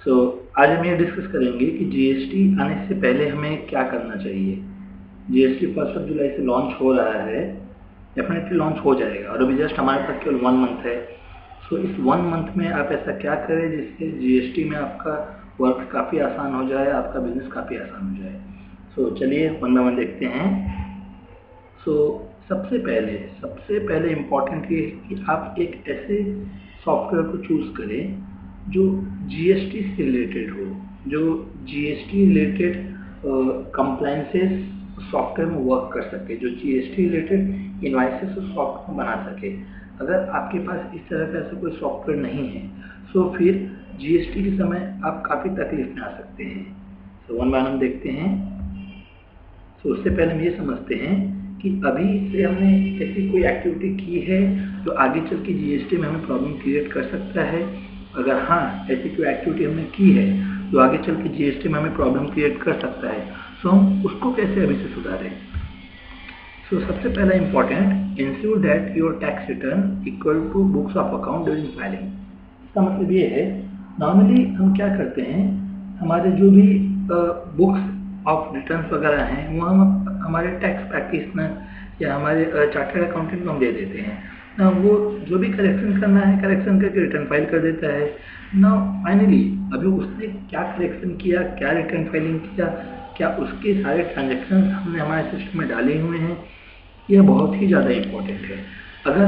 सो आज हम ये डिस्कस करेंगे कि जीएसटी आने से पहले हमें क्या करना चाहिए। जीएसटी 1 जुलाई से लॉन्च हो रहा है, डेफिनेटली लॉन्च हो जाएगा और अभी जस्ट हमारे पास केवल 1 मंथ है। सो इस 1 मंथ में आप ऐसा क्या करें जिससे जीएसटी में आपका वर्क काफ़ी आसान हो जाए, आपका बिजनेस काफ़ी आसान हो जाए। सो चलिए 1 बाय 1 देखते हैं। सो सबसे पहले इम्पॉर्टेंट ये है कि आप एक ऐसे सॉफ्टवेयर को चूज़ करें जो जीएसटी से रिलेटेड हो, जो जीएसटी रिलेटेड कंप्लायंसेस सॉफ्टवेयर में वर्क कर सके, जो जीएसटी रिलेटेड इनवाइसेस सॉफ्टवेयर बना सके। अगर आपके पास इस तरह का ऐसा कोई सॉफ्टवेयर नहीं है तो फिर जीएसटी के समय आप काफ़ी तकलीफ में आ सकते हैं। तो 1 बाय 1 देखते हैं। तो उससे पहले हम ये समझते हैं कि अभी से हमने ऐसी कोई एक्टिविटी की है जो आगे चल के जीएसटी में हमें प्रॉब्लम क्रिएट कर सकता है। अगर हाँ, ऐसी कोई एक्टिविटी हमने की है जो आगे चल के जीएसटी में हमें प्रॉब्लम क्रिएट कर सकता है, तो हम उसको कैसे अभी से सुधारें। सो सबसे पहला important, ensure that your tax return equal to books of account during filing. इसका मतलब ये है, नॉर्मली हम क्या करते हैं, हमारे जो भी बुक्स ऑफ रिटर्न्स वगैरह हैं वो हम हमारे टैक्स प्रैक्टिशनर या हमारे चार्टर्ड अकाउंटेंट को हम दे देते हैं ना। वो जो भी करेक्शन करना है करेक्शन करके रिटर्न फाइल कर देता है ना। फाइनली अभी उसने क्या करेक्शन किया, क्या रिटर्न फाइलिंग किया, क्या उसके सारे ट्रांजेक्शन हमने हमारे सिस्टम में डाले हुए हैं, यह बहुत ही ज़्यादा इम्पोर्टेंट है। अगर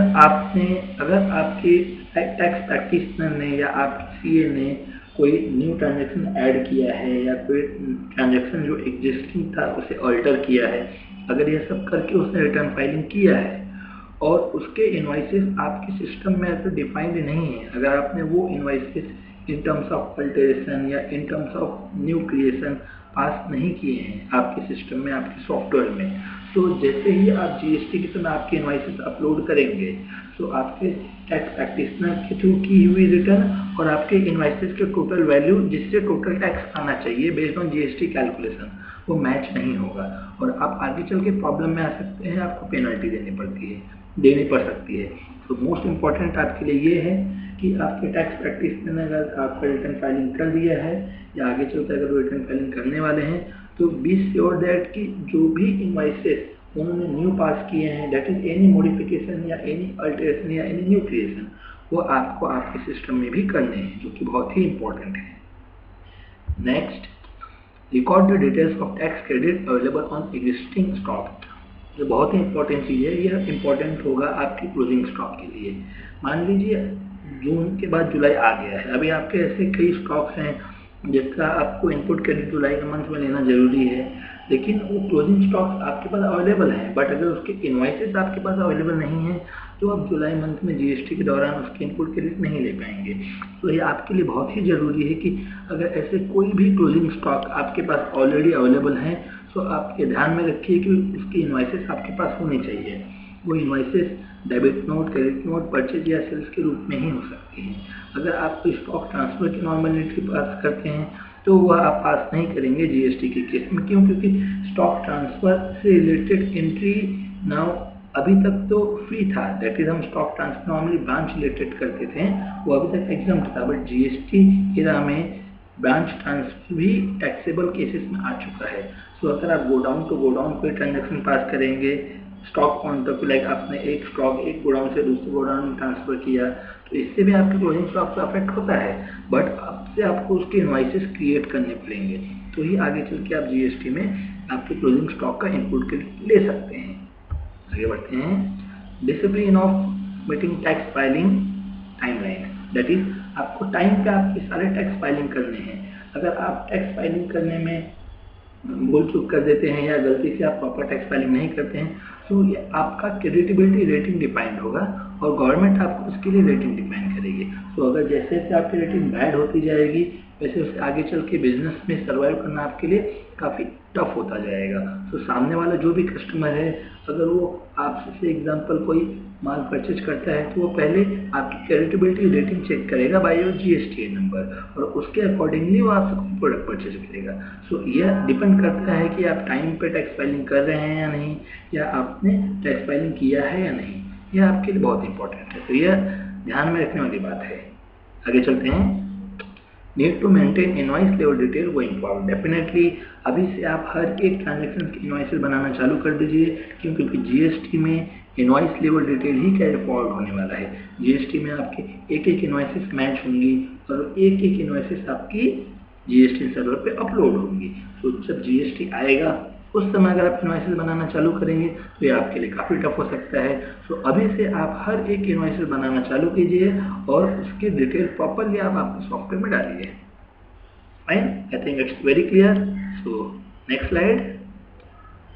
आपके टैक्स प्रैक्टिशनर ने या आपके सीए ने कोई न्यू ट्रांजैक्शन ऐड किया है या कोई ट्रांजैक्शन जो एग्जिस्टिंग था उसे अल्टर किया है, अगर यह सब करके उसने रिटर्न फाइलिंग किया है और उसके इनवाइसेस आपके सिस्टम में ऐसे डिफाइंड नहीं है, अगर आपने वो invoices in terms of alteration या in terms of new creation pass नहीं किए हैं आपके सिस्टम में, आपके सॉफ्टवेयर में, तो जैसे ही आप जीएसटी के समय आपके इनवाइसेस अपलोड करेंगे तो आपके टैक्स प्रैक्टिशनर के थ्रू की हुई रिटर्न और आपके इनवाइसेस के टोटल वैल्यू जिससे टोटल टैक्स आना चाहिए बेस्ड ऑन जीएसटी कैलकुलेशन, वो मैच नहीं होगा और आप आगे चल के प्रॉब्लम में आ सकते हैं, आपको पेनल्टी देनी पड़ सकती है। तो मोस्ट इम्पॉर्टेंट आपके लिए ये है कि आपके टैक्स प्रैक्टिशनर ने अगर आपका रिटर्न फाइलिंग कर दिया है या आगे चलकर अगर वो रिटर्न फाइलिंग करने वाले हैं तो बी श्योर दैट कि जो भी इनवाइसेस उन्होंने न्यू पास किए हैं, दैट इज एनी मॉडिफिकेशन या एनी अल्टरेशन या एनी न्यू क्रिएशन, वो आपको आपके सिस्टम में भी करने हैं, जो कि बहुत ही इंपॉर्टेंट है। Next, record the details of tax credit available on existing stock. ये बहुत ही इंपॉर्टेंट चीज़ है, यह इंपॉर्टेंट होगा आपकी क्लोजिंग स्टॉक के लिए। मान लीजिए जून के बाद जुलाई आ गया है, अभी आपके ऐसे कई स्टॉक्स हैं जिसका आपको इनपुट क्रेडिट जुलाई के मंथ में लेना जरूरी है, लेकिन वो क्लोजिंग स्टॉक्स आपके पास अवेलेबल हैं, बट अगर उसके इनवाइसेस आपके पास अवेलेबल नहीं है तो आप जुलाई मंथ में जीएसटी के दौरान उसके इनपुट क्रेडिट नहीं ले पाएंगे। तो ये आपके लिए बहुत ही ज़रूरी है कि अगर ऐसे कोई भी क्लोजिंग स्टॉक आपके पास ऑलरेडी अवेलेबल हैं तो आप ये ध्यान में रखिए कि उसकी इनवाइसेस आपके पास होनी चाहिए। वो invoices debit note, credit note, purchase या सेल्स के रूप में ही हो सकती है। अगर आप कोई स्टॉक ट्रांसफर की नॉर्मल एंट्री पास करते हैं तो वह आप पास नहीं करेंगे जीएसटी के केस में। क्यों? क्योंकि स्टॉक ट्रांसफर से रिलेटेड एंट्री नाउ अभी तक तो फ्री था, दैट इज हम stock transfer normally branch related करते थे, वो अभी तक एग्जाम्प्ट था, बट जीएसटी एरा में ब्रांच ट्रांसफर भी टैक्सेबल केसेस में आ चुका है। सो अगर आप गोडाउन टू गोडाउन कोई ट्रांजेक्शन पास करेंगे, स्टॉक पॉइंट ऑफ लाइक आपने एक स्टॉक एक गोडाउन से दूसरे गोडाउन में ट्रांसफर किया, तो इससे भी आपके क्लोजिंग स्टॉक पर अफेक्ट होता है, बट अब से आपको उसके इनवाइसेस क्रिएट करने पड़ेंगे, तो ही आगे चल के आप जीएसटी में आपके क्लोजिंग स्टॉक का इनपुट ले सकते हैं। आगे बढ़ते हैं। Discipline of meeting tax filing timeline, that is आपको टाइम पे आपके सारे टैक्स फाइलिंग करने हैं। अगर आप टैक्स फाइलिंग करने में भूल चूक कर देते हैं या गलती से आप प्रॉपर टैक्स फाइलिंग नहीं करते हैं तो ये आपका क्रेडिटेबिलिटी रेटिंग डिपेंड होगा और गवर्नमेंट आपको उसके लिए रेटिंग डिपेंड करेगी। तो अगर जैसे जैसे आपकी रेटिंग बैड होती जाएगी वैसे वैसे आगे चल के बिजनेस में सर्वाइव करना आपके लिए काफ़ी टफ होता जाएगा। तो सामने वाला जो भी कस्टमर है, अगर वो आपसे एग्जांपल कोई माल परचेज करता है तो वो पहले आपकी क्रेडिटेबिलिटी रेटिंग चेक करेगा बाय योर जीएसटी नंबर और उसके अकॉर्डिंगली वो आपसे कोई प्रोडक्ट परचेज करेगा। सो यह डिपेंड करता है कि आप टाइम पे टैक्स फाइलिंग कर रहे हैं या नहीं, या आपने टैक्स फाइलिंग किया है या नहीं, यह आपके लिए बहुत इंपॉर्टेंट है। तो यह ध्यान में रखने वाली बात है। आगे चलते हैं। Need to maintain invoice level detail going forward. Definitely अभी से आप हर एक ट्रांजेक्शन की इनवॉइसेस बनाना चालू कर दीजिए, क्योंकि जीएसटी में इनवॉइस लेवल डिटेल ही कैरी फॉरवर्ड होने वाला है। जीएसटी में आपके एक एक इनवॉइसेस मैच होंगी और एक एक इनवॉइसेस आपकी जीएसटी सर्वर पे अपलोड होंगी। तो जब जीएसटी आएगा उस समय अगर आप इनवॉइसेस बनाना चालू करेंगे तो ये आपके लिए काफ़ी टफ हो सकता है। सो अभी से आप हर एक इनवॉइसेस बनाना चालू कीजिए और उसकी डिटेल प्रॉपरली आप आपके सॉफ्टवेयर में डालिए। Fine, I think it's very clear. So next slide.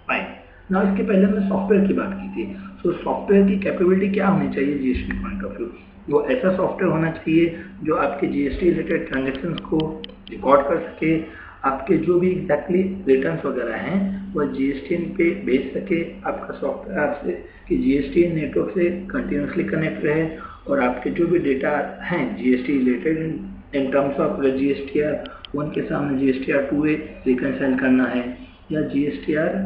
Fine, ना इसके पहले हमने सॉफ्टवेयर की बात की थी। सो सॉफ्टवेयर की कैपेबिलिटी क्या होनी चाहिए जीएसटी पॉइंट ऑफ व्यू? वो ऐसा सॉफ्टवेयर होना चाहिए जो आपके जीएसटी रिलेटेड ट्रांजेक्शन्स को रिकॉर्ड कर सके, आपके जो भी एग्जैक्टली रिटर्न्स वगैरह हैं वह जीएसटी पे भेज सके, आपका सॉफ्टवेयर आपसे कि जीएसटी नेटवर्क से कंटिन्यूसली कनेक्ट रहे और आपके जो भी डेटा हैं GST related in terms of GSTR 1 के सामने जीएसटीआर 2A रिकनसाइल करना है या जीएसटीआर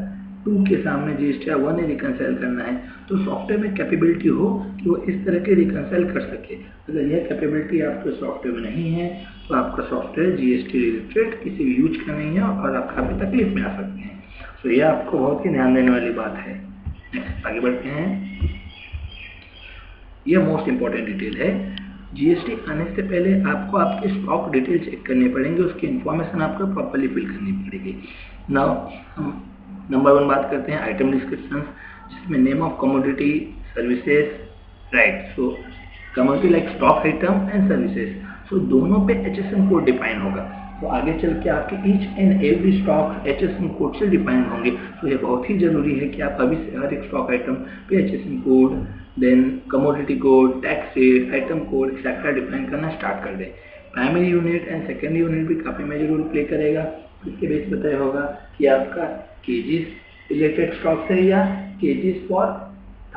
2 के सामने जीएसटीआर 1A रिकनसाइल करना है, तो सॉफ्टवेयर में कैपेबिलिटी हो कि वो इस तरह के रिकनसाइल कर सके। अगर यह कैपेबिलिटी आपके सॉफ्टवेयर में नहीं है तो आपका सॉफ्टवेयर जीएसटी रिलेटेड किसी भी यूज का नहीं है और आप काफ़ी तकलीफ में आ सकते हैं। तो यह आपको बहुत ही ध्यान देने वाली बात है। नेक्स्ट आगे बढ़ते हैं। यह मोस्ट इंपॉर्टेंट डिटेल है। जीएसटी आने से पहले आपको आपके स्टॉक डिटेल चेक करने पड़ेंगे, उसकी इन्फॉर्मेशन आपको प्रॉपर्ली फिल करनी पड़ेगी। नाउ हम नंबर 1 बात करते हैं आइटम डिस्क्रिप्शन, जिसमें name of commodity, services, right. So commodity like stock item and services, so दोनों पे HSN कोड डिफाइन होगा। तो आगे चल के आपके each and every stock HSN code से डिफाइन होंगे। तो ये बहुत ही जरूरी है कि आप अभी से हर एक स्टॉक आइटम पे HSN code, then commodity code, tax rate, item code etcetera define करना स्टार्ट कर दें। Primary unit and secondary unit भी काफ़ी मेजर रोल प्ले करेगा। इसके बेस बताया होगा कि आपका केजीज रिलेटेड स्टॉक है या KGs for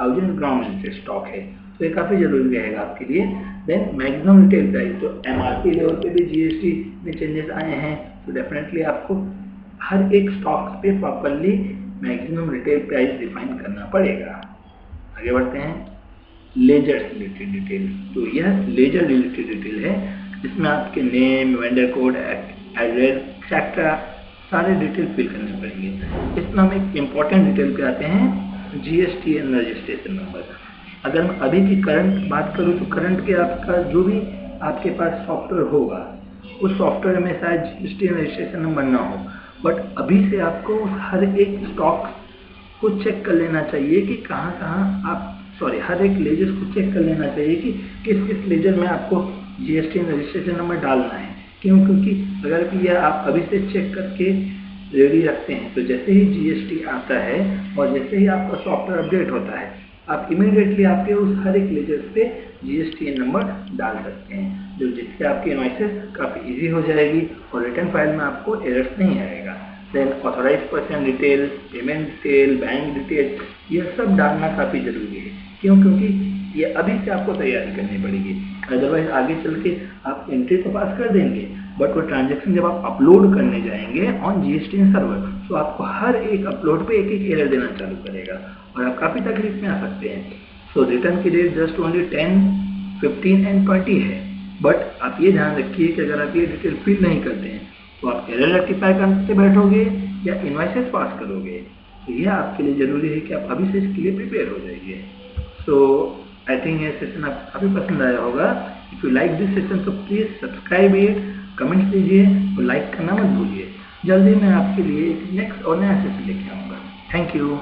1000 gram related stock है, तो ये काफ़ी जरूरी रहेगा आपके लिए। देन मैक्सिमम रिटेल प्राइस, तो एमआरपी लेवल पे भी जीएसटी में चेंजेस आए हैं, तो डेफिनेटली आपको हर एक स्टॉक पे properly maximum retail price define करना पड़ेगा। आगे बढ़ते हैं। लेजर रिलेटेड डिटेल, तो यह लेजर रिलेटेड डिटेल है जिसमें आपके name, vendor code, address etcetera सारे डिटेल फिल करने पड़ेंगे। इसमें हम एक इम्पॉर्टेंट डिटेल पे आते हैं, जीएसटीएन रजिस्ट्रेशन नंबर। अगर मैं अभी की करंट बात करूँ तो करंट के आपका जो भी आपके पास सॉफ्टवेयर होगा उस सॉफ्टवेयर में शायद जीएसटीएन रजिस्ट्रेशन नंबर ना हो, बट अभी से आपको हर एक स्टॉक को चेक कर लेना चाहिए कि हर एक लेजर को चेक कर लेना चाहिए कि किस किस लेजर में आपको जीएसटीएन रजिस्ट्रेशन नंबर डालना है। क्यों? क्योंकि अगर यह आप अभी से चेक करके रेडी रखते हैं तो जैसे ही जीएसटी आता है और जैसे ही आपका सॉफ्टवेयर अपडेट होता है आप इमीडिएटली आपके उस हर एक लेजर पे जीएसटीएन नंबर डाल सकते हैं, जो जिससे आपकी इनवॉइसेस काफ़ी इजी हो जाएगी और रिटर्न फाइल में आपको एरर्स नहीं आएगा। Then authorise person detail, payment detail, bank detail, यह सब डालना काफ़ी ज़रूरी है। क्यों? क्योंकि ये अभी से आपको तैयारी करनी पड़ेगी, अदरवाइज आगे चल के आप एंट्री तो पास कर देंगे बट वो ट्रांजेक्शन जब आप अपलोड करने जाएंगे ऑन जीएसटीएन सर्वर तो आपको हर एक अपलोड पे एक एक एरर देना चालू करेगा और आप काफ़ी तकलीफ में आ सकते हैं। सो रिटर्न की डेट जस्ट ओनली 10, 15 एंड 20 है, बट आप ये ध्यान रखिए कि अगर आप ये डिटेल फिल नहीं करते हैं तो आप एरर रेक्टिफाई करते बैठोगे या इनवॉइसेस पास करोगे। तो यह आपके लिए ज़रूरी है कि आप अभी से इसके लिए प्रिपेयर हो जाइए। सो आई थिंक ये सेशन आपको काफ़ी पसंद आया होगा। If you like this session तो प्लीज़ सब्सक्राइब इट, कमेंट्स दीजिए और लाइक करना मत भूलिए। जल्दी मैं आपके लिए एक नेक्स्ट और नया सेशन लेके आऊँगा। Thank you.